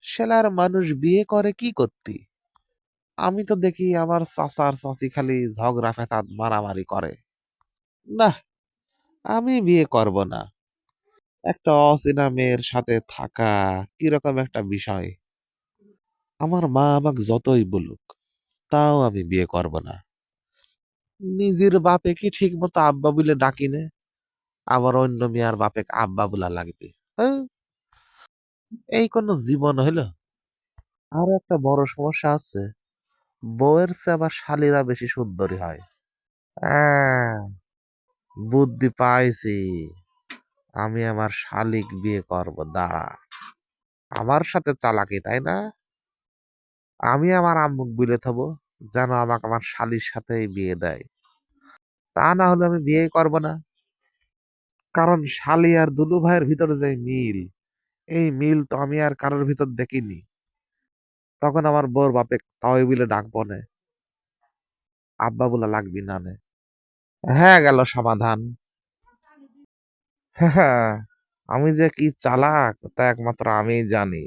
Seller মানুষ বিয়ে করে কি করতি? আমি তো দেখি আমার চাচা আর চাচি খালি ঝগড়া ফ্যাসাদ মারামারি করে। নাহ, আমি বিয়ে করব না। একটা অচেনা মেয়ের সাথে থাকা কিরকম একটা বিষয়। আমার মা আমাকে যতই বলুক, তাও আমি বিয়ে করব না। নিজের বাপে কি ঠিক মতো আব্বা বলে ডাকি নে, আবার অন্য মেয়ের বাপে আব্বা বলা লাগবে। হ্যাঁ, এই কোন জীবন হইলো? আর একটা বড় সমস্যা আছে, বউয়ের চেয়ে আবার শালীরা বেশি সুন্দরী হয়। আহ, বুদ্ধি পাইছি, আমি আমার শালিক বিয়ে করব, দাঁড়া। আমার সাথে চালাকি, তাই না? আমি আমার আম্মুক বলে থবো যেন আমাকে আমার শালির সাথেই বিয়ে দেয়। তা না হলে আমি বিয়ে করব না। কারণ শালি আর দুলু ভাইয়ের ভিতরে যে মিল, এই মিল তো আমি আর কারোর ভিতর দেখিনি। তখন আমার বউর বাপে তাই বলে ডাকবো না, আব্বা বলে লাগবি না নে। হ্যাঁ, গেল সমাধান। হ্যাঁ, আমি যে কি চালাক তা একমাত্র আমিই জানি।